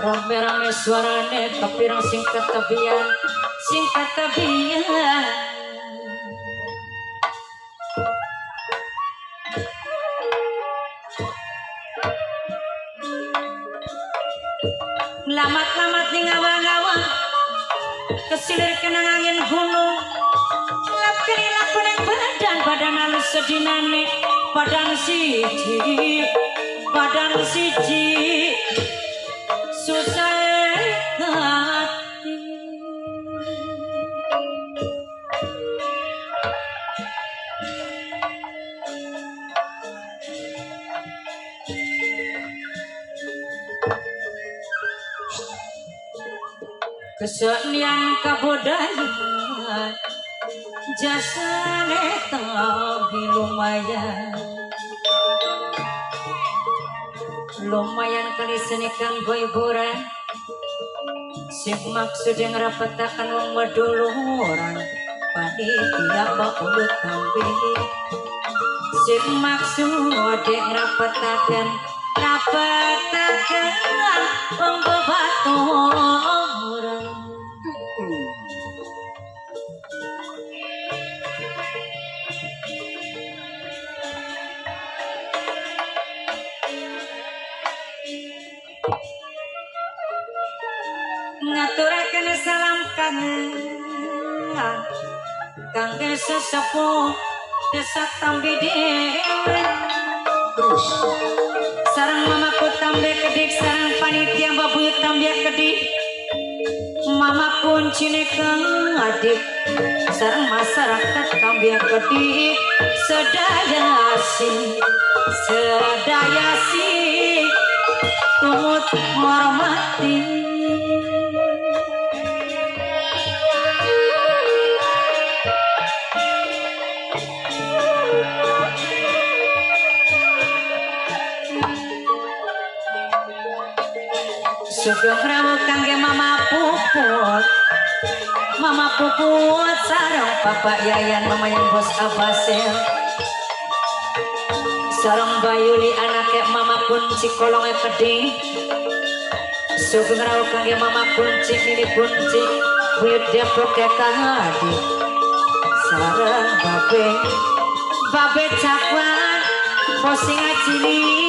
rame-rame suarane kepirang singkat tebian lamat-lamat ning awang-awang kesilir kenang angin gunung lap keri lakuning badan halus sedinane badan siji susah hati kesenian kabudayaan jasane tapi lumayan kali seni kanggo hiburan sing maksud yang rapetakan wong weduluran panitia bakulut tambi sing maksud yang rapetakan wong bebaturan ngaturaken salam kangen kangge sesepuh desa tambi dewe terus sareng mamaku tambi kedik sareng panitia babuyut tambi kedik mama kuncine kang adik sareng masyarakat tambi kedik sedaya si tumut hormati sugeng rawuh kangge mama puput sareng bapak yayan mama yang bos abasel sareng bayuli anake mama kunci kolonge keding sugeng rawuh kangge mama kunci mili kunci buyut depok kahadi sareng babe cakwan posing cilik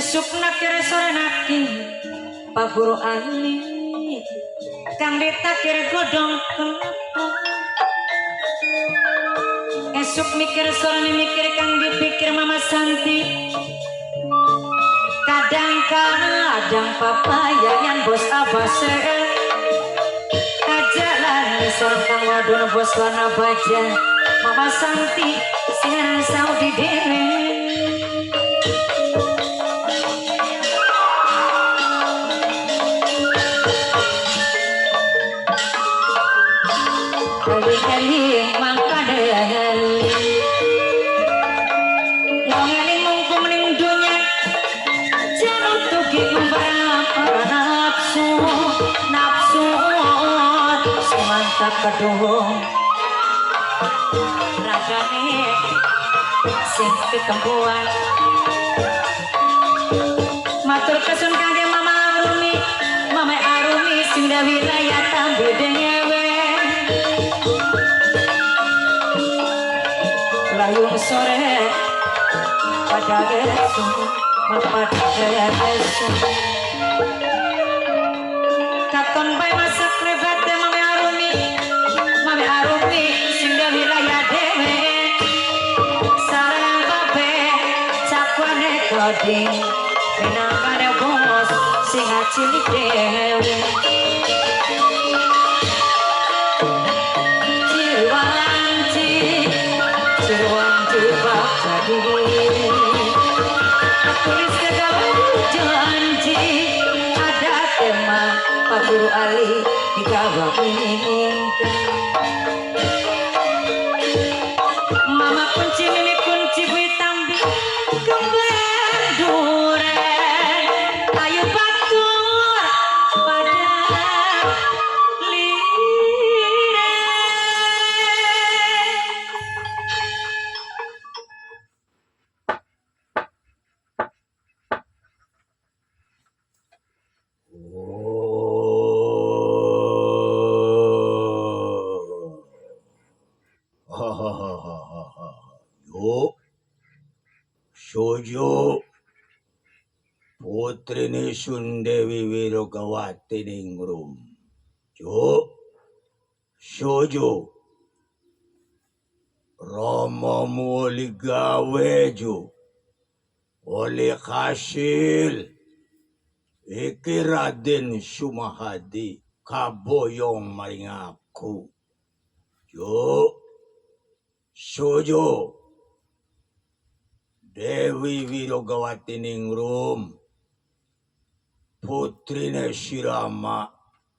esukna kere sore naki Pak Guru Ali kang ditakir godong kelapa esuk mikir sore mikir kang dipikir Mama Santi kadang papa yayan bos abase kajalan sorong kang wadon bos warna baja Mama Santi singaran Saudi dewe kali mangkadali wong eling mungku mending dunya jangan tuki berapa nafsu semantap kedua ragane sing ketempuan matur kesun kangge Mama Arumi sing da wilayah Tambi dengewe layung sore pada gesu katon bae masak lebate Mame Arumi sing da wilayah dewe sareng babe cakwane koding penangane bos sing cilik dewe tulis segala janji ada tema Pak Guru Ali digawa menginginkan Mama kunci mimi kunci bui tambi kembali duren ayo batur pada Jo, Sojo, putri ni Sundewi Wirogawati Ningrum. Jo, Sojo, Romo muli gawe jo, oleh hasil iki Raden Sumahadi kaboyong maring aku. Jo, Sojo, Dewi Wirogawati Ningrum, putrine si Rama,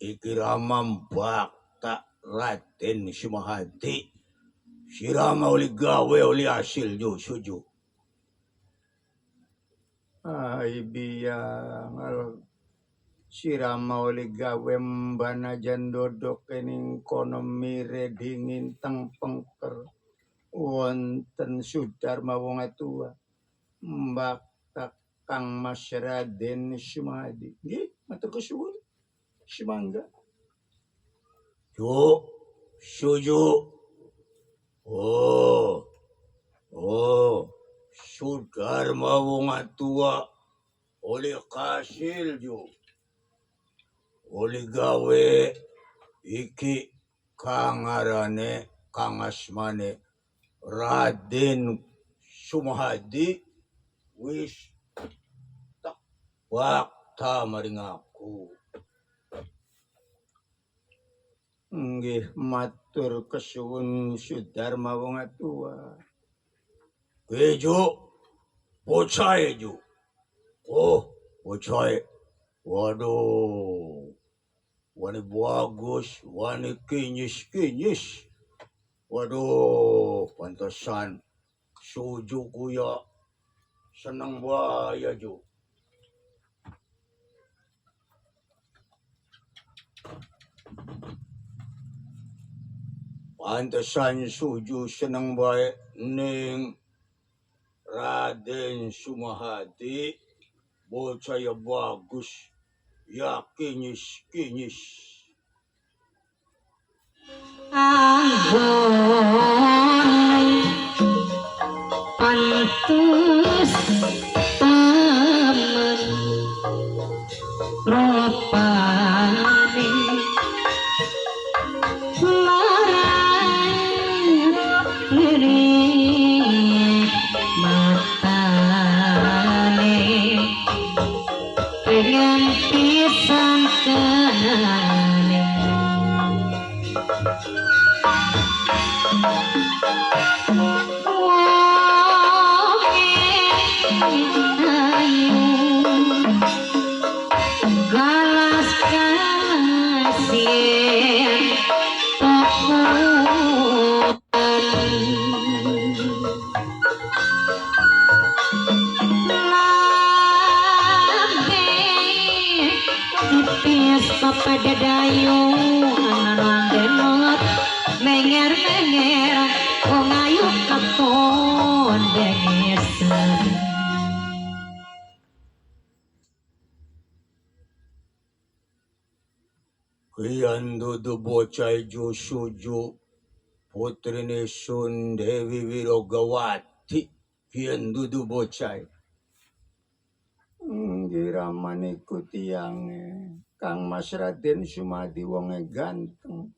iki Ramam bakta Raden Sumahadi. Si Rama uli gawe uli hasil jo, Sojo. Ay biyang si Rama uli gawe mbana jandodok kening kono mire dingin teng pengker wonten Sudarma wong atua mbak Kang Mas Raden Sumadi. Nggih, matur kesuwun. Semangga. Jo, Sojo. Oh, Sudarma wong atua oleh kasil jo. Oleh gawe iki kangarane kangasmane Raden Sumahadi wis tak wakta maring aku. Nggih, matur kesuwun Sudarma wong atua. Jo, bocah jo. Oh, bocah. Waduh. Wani bagus, wani kinyis-kinyis. Waduh, pantesan Sojo kuya senang baya jo. Pantesan Sojo senang baya ning Raden Sumahadi. Bocah ya bagus, ya kinyis-kinyis. Anggon pantes taman rupane larang ngeri matane pengen pisan kenane galas kasih pada dayung anak denot menger-menger wong ayu katon dengesan. Kian dudu bocah jo Sojo, putrine Sundewi Wirogawati. Kian dudu bocah. Nggih ramane ku tiange Kang Mas Raden Sumadi wonge ganteng.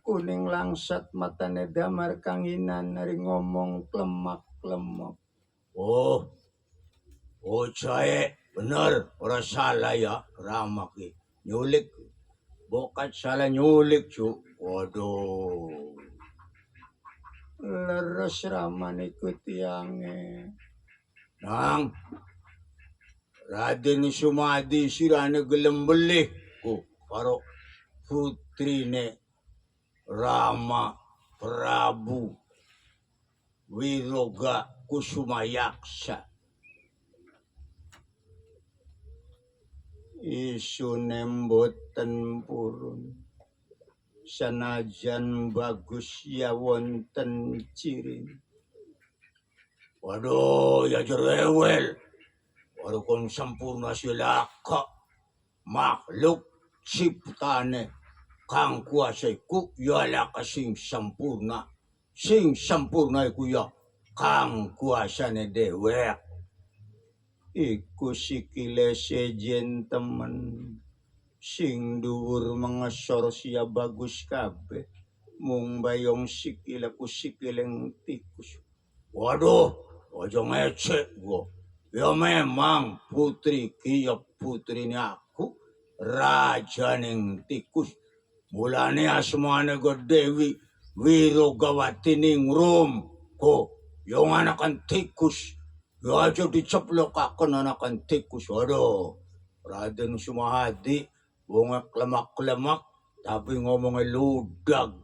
Kuning langsat matane damar kanginan nari ngomong klemak-klemak. Oh, bocah bener, ora salah ya Rama ki. Nyulik, bukan salah nyulik cu. Waduh. Leres ramane ku tiange. Nang, Raden Sumadi sirane gelem belih ku karo putrine Rama Prabu Wiroga Kusumayaksa. Isune mboten purun. Sanajan bagus ya wonten ciri. Waduh, ya jerewel. Waduh kung sampurna sila ka makhluk ciptane kang kuasay ku yala kasing sampurna. Sing sampurna iku ya kang kuasane dewek. Iku sikile sejen temen sing dhuwur mengesor sia bagus kabeh mung bayong sikile ku sikileng tikus. Waduh, ojo ngecek gua. Ya memang putri ki ya putri aku, raja ning tikus. Mulane asmane go Dewi Wirogawati ningrum. Ko, yung anakan tikus. Ya aja diceplokaken anakan tikus. Waduh, Raden Sumahadi, wong klemak-klemak, tapi ngomongnya ludag.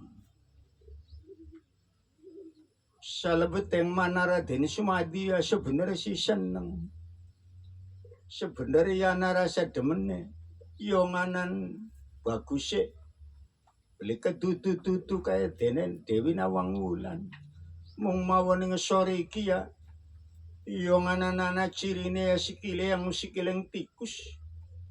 Salebeteng mana Raden Sumadi ya sebenarnya si seneng. Sebenarnya ya narasa demene. Yonganan bagus sih. Beli ketutu-tutu kayak denen Dewi Nawang Wulan. Mung mawon ngesore iki ya. Yonganan anak cirine ya sikile yang sikileng tikus.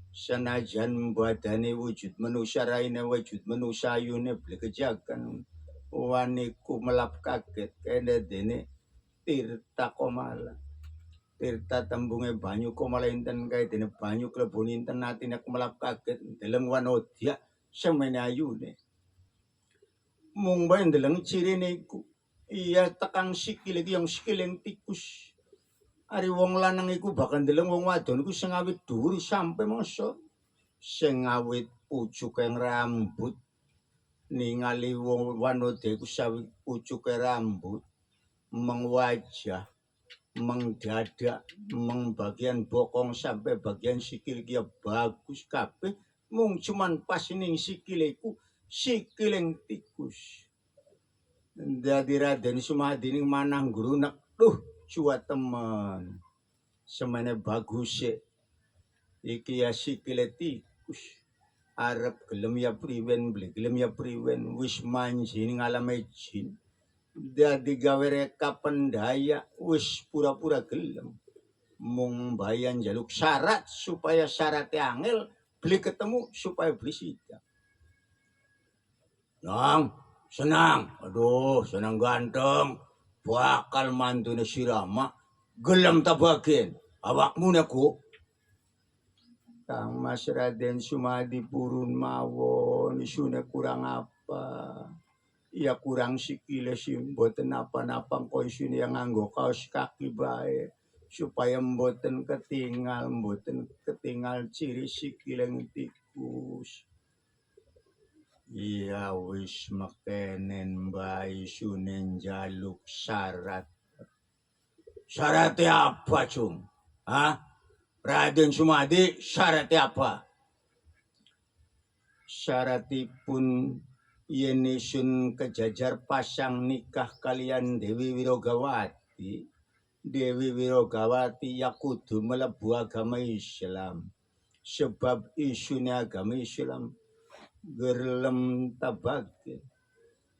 Sanajan badane wujud manusia raine wujud manusia ayune beli kejagan. Waniku melap kaget kene dene Tirta Komala. Tirta tembunge banyu Komala inten kaya dene banyu klebon inten atine melap kaget deleng wanodya semene ayune. Mung bae deleng cirine iku. Iya tekang sikil iki yang sikileng tikus. Ari wong lanang iku bakal deleng wong wadon iku sing awit dhuwur sampe masa sing awit pucuke rambut ningali wong wanodya iku sawi pucuke rambut meng wajah meng dada meng bagian bokong sampai bagian sikil ki bagus kabeh mung cuman pas ning sikile iku sikileng tikus. Dadi Raden Sumadi ning manang grunek duh cuat temen semene bagus iki ya sikile tikus. Arep gelem ya priwen beli gelem ya priwen wis manji ning alame jin. Dadi gawe reka pendaya wis pura-pura gelem. Mung bayan jaluk syarat supaya syaratnya angel beli ketemu supaya beli sidak. Nang, senang. Aduh, senang ganteng. Bakal mantune si Rama. Gelem tabakin. Awakmu naku. Kang Mas Raden Sumadi purun mawon isune kurang apa? Ya kurang sikile sih mboten apa-apa kok isune yang nganggo kaos kaki bae supaya mboten ketinggal ciri sikileng tikus. Iya wis mekenen bae isune njaluk syarat. Syaratnya apa, Cung? Hah? Raden Sumadi, syaratnya apa? Syaratipun yen isun kejajar pasang nikah kalian Dewi Wirogawati. Dewi Wirogawati ya kudu mlebu agama Islam. Sebab isune agama Islam gerlem tabake.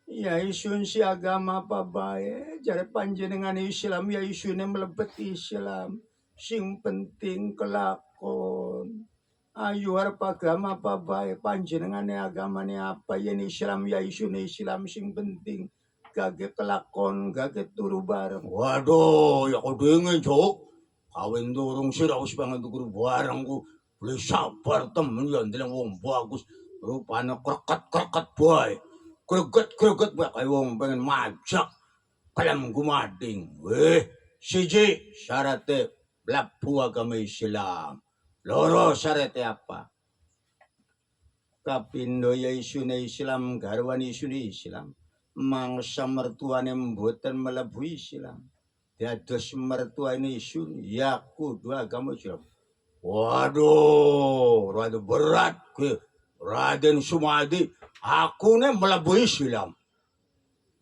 Ya isun si agama apa bae jare panjenengan Islam ya isune mlebet Islam. Sing penting kelakon. Ayo arep agama apa bae panjenengane agamane apa yen Islam ya isune Islam sing penting gage kelakon gage turu bareng. Waduh, ya kau dingin, Cok. Kawin durung sira wis banget turu bareng ku. Boleh sabar temen ya ndeleng wong bagus. Rupane kreket-kreket bae. Greget-greget bae kaya wong pengen majak. Kalem gumading. Siji syaratnya mlebu agama Islam. Loro syaratnya apa? Kapindo ya isune Islam garwan isune Islam. Mangsa mertuane mboten mlebu Islam. Dados mertuane isun ya kudu agama Islam. Waduh, rada berat ke Raden Sumadi. Aku ne mlebu Islam.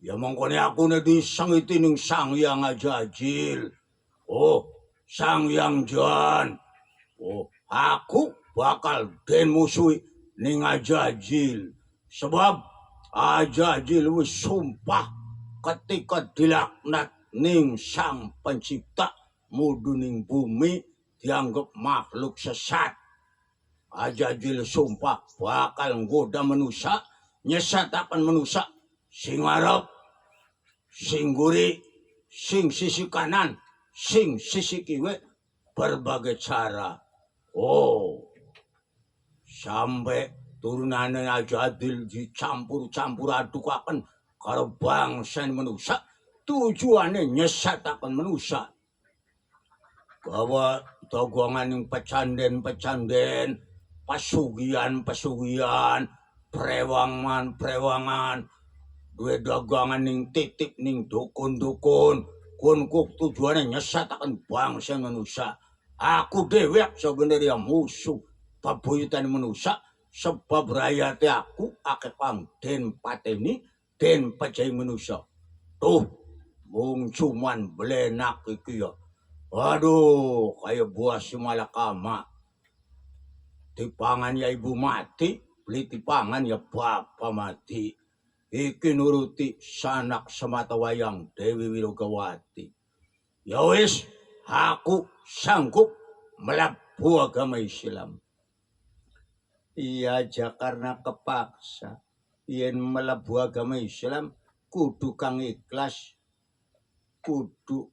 Ya mongkone aku ne disangiti ning Sang Hyang Ajajil. Oh, Sang Hyang Jan. Oh, aku bakal den musuhi ning Ajajil. Sebab Ajajil wis sumpah ketika dilaknat ning Sang Pencipta muduning bumi dianggap makhluk sesat. Ajajil sumpah bakal nggoda manusia, nyesatakan manusia sing arep, sing guri, sing sisi kanan, sing sisi kiri, berbagai cara. Oh, sampai turunannya aja adil dicampur-campur adukaken karo bangsa manusia, tujuannya nyesataken manusia. Bahwa dagangan yang pecanden-pecanden, pasugian-pasugian, prewangan-prewangan, duwe dagangan ning titip ning dukun-dukun, kun tujuannya nyesataken bangsa manusia. Aku dewek sebenarnya musuh pabuyutan manusia, sebab rakyat aku akeh pang den pateni, den pajai manusia. Tuh, mung cuman belenak iki ya. Waduh, kayak buah si malakama. Tipangan ya ibu mati, beli tipangan ya bapak mati. Iki nuruti sanak semata wayang Dewi Wirogawati. Ya wis, aku sanggup melabuh agama Islam. Iya aja karena kepaksa. Yen melabuh agama Islam kudu kang ikhlas, kudu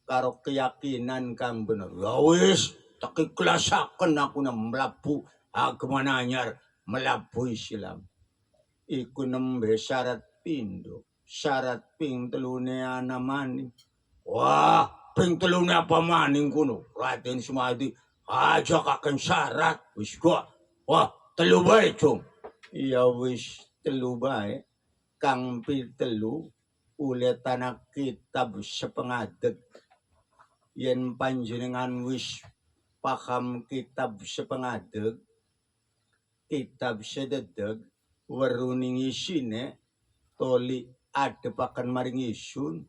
karo keyakinan kang bener. Ya wis, tak ikhlasaken aku na melabuh agama anyar, melabuh Islam. Iku nembe syarat pindho. Syarat ping telune ana maning. Wah, ping telune apa maning kuno? Raden Sumadi aja kaken syarat wis gua. Wah, telu bae, Cung. Ya wis telu bae. Kang pitelu uletan kitab sepengadeg. Yen panjenengan wis paham kitab sepengadeg, kitab sededeg, weruning isine toli adepaken maring isun,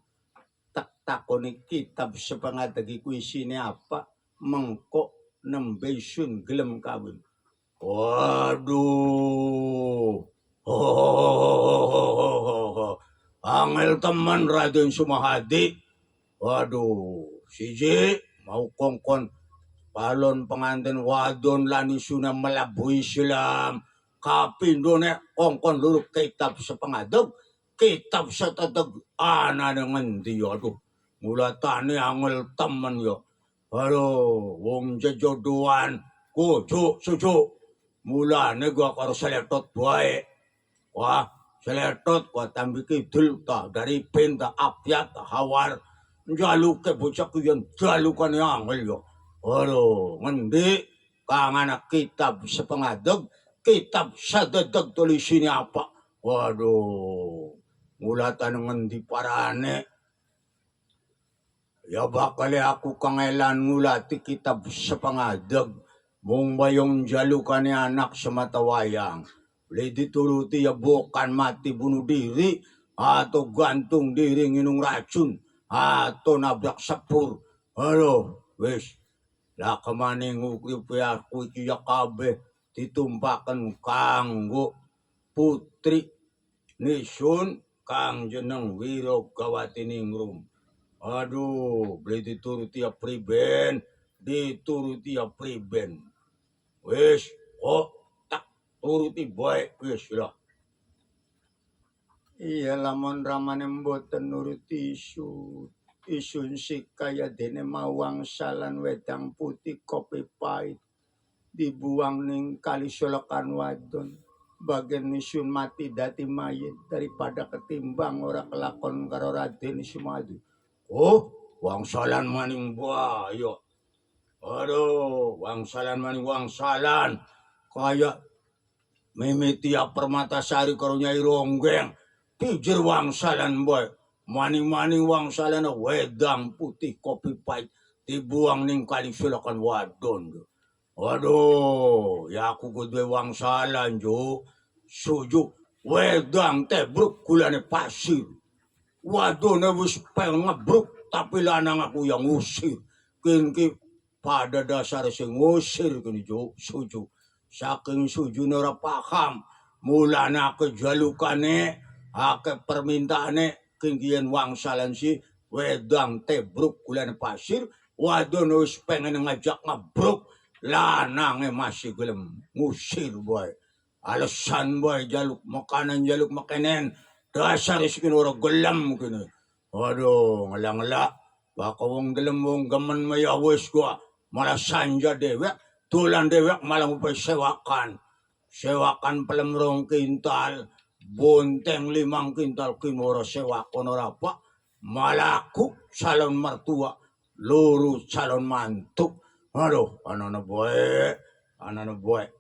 tak takoni kitab sepengadeg iku isine apa, mengko nembe isun gelem kawin. Waduh. Angel teman Raden Sumahadi. Waduh, siji mau kongkon palon pengantin wadon lan isuna melabuh Islam. Kapindo nek kongkon luruk kitab sepengadeg, kitab setedeg ana ngendi aduh. Mulatane angel temen yo. Aduh, wong jejodohan kujuk sujuk. Mulane gua karo seletot bae. Wah, seletot gua tambi kidul ta dari pinta apiat hawar. Jaluke bocah kuyen jalukane angel yo. Aduh, ngendi kang anak kitab sepengadeg, kitab sededeg tulisine apa? Waduh, mulatan ngendi parane. Ya bakal aku kangelan ngulati kitab sepengadeg. Mung bayong jalukane anak semata wayang. Boleh dituruti ya bukan mati bunuh diri, atau gantung diri nginung racun, atau nabrak sepur. Aduh, wis. Lah kemaning ukripe aku iki ya kabeh ditumpaken kanggo putri nisun kang jeneng Wirogawati Ningrum. Aduh, boleh dituruti ya priben, dituruti ya priben. Wis, kok tak turuti baik wis lah. Iya lamun ramane mboten nuruti isun sikaya dene mawang salan wedang putih kopi pahit dibuang ning kali solokan wadon. Bagian isun mati dati mayit daripada ketimbang ora kelakon karo Raden Sumadi. Oh, wangsalan maning bayo. Aduh, wangsalan maning wangsalan. Kayak mimiti Permatasari karo Nyai Ronggeng. Pijir wangsalan boy. Maning-maning wangsalan wedang putih kopi pahit dibuang ning kali sulakan wadon. Waduh, ya aku kudu wangsalan jo. Suju wedang tebruk kulane pasir. Wadone wis pengen ngebruk tapi lanang aku yang ngusir. Kini pada dasar sing ngusir kini jo suju. Saking sujune ora paham. Mulane aku jalukane, ake permintaane kengkian wangsalan si wedang tebruk kulane pasir. Wadone wis pengen ngajak ngebruk. Lanange masih gelem ngusir boy. Alasan boy jaluk makanan jaluk makanan. Dasar iskin ora gelem kini. Waduh, ngelak-ngelak. Baka wong gelem wong gamen maya wis gua malah sanja dewek, dolan dewek malah upay sewakan. Sewakan pelem 2 kintal, bonteng 5 kintal kimoro sewakon ora apa. Malah aku calon mertua, loro calon mantuk. Aduh, anana boy,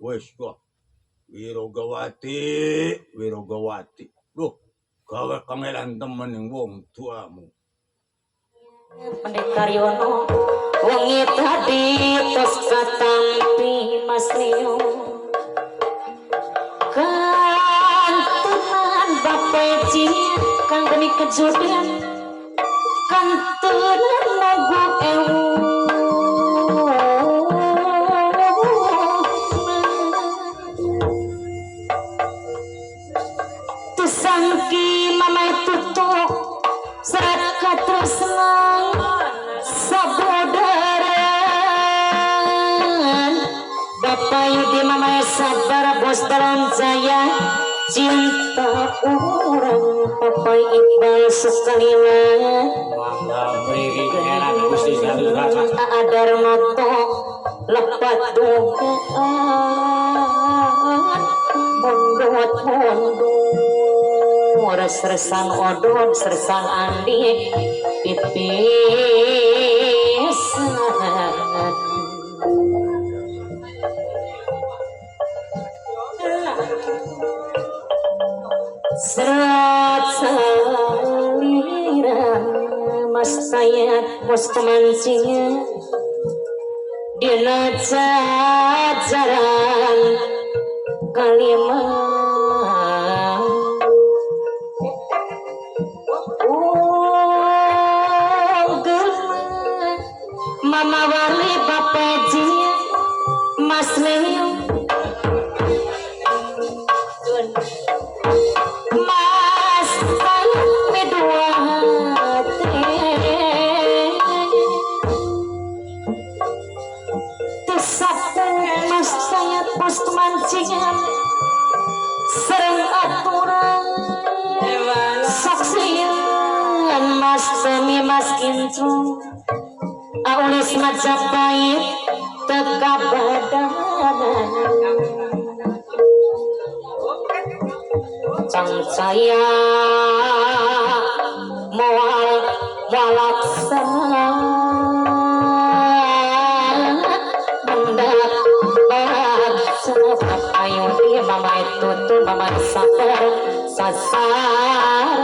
wis gua. Wirogawati. Duh, gawe kangelan temen yang wong tuamu. Pendekaryono wengi tadi tos katampi Mas Leo kantenan bapak jin kang geni kejudian kantenan mogo ewu tusangki mamai tutuk serat katresnan sabodaran Bapak Yudi Mama sabar bos dalam jaya cinta orang Papa Iqbal sekalian ada moto lepat dugaan mondot resan odot resan andi pipisan serat salira mas sayat bos pemancingnya dina jajaran kalimah Mama wali bapak jinya Mas Leo Mas kami dua tersapu Mas saya pos kemancingan sering aturan saksian Mas Semi Mas Kincu Aulis Majapahit teka badan Cang saya moal walaksana mendak baca ayo dia mama itu tuh mama sabar sasaran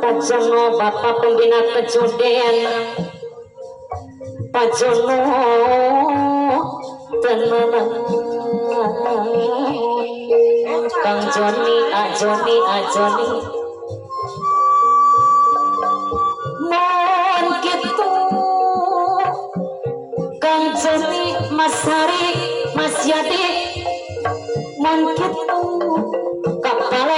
Pajono Bapak Pembina Kejudian Pajono tenanan Kang Joni Ajoni mohon gitu Kang Joni Mas Hari Mas Yadi mohon gitu kepala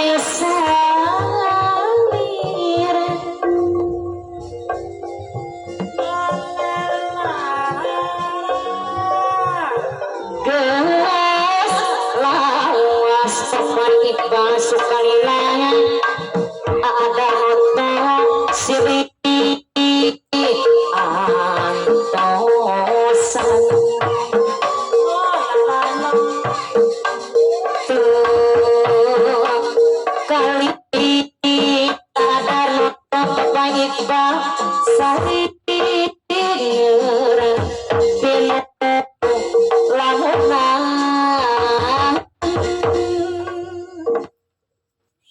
Iqbal sekalian ada moto siri antosan kali ada moto Bapak Iqbal sari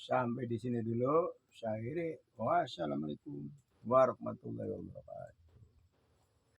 Sampai di sini dulu. Saya akhiri. Wassalamualaikum warahmatullahi wabarakatuh.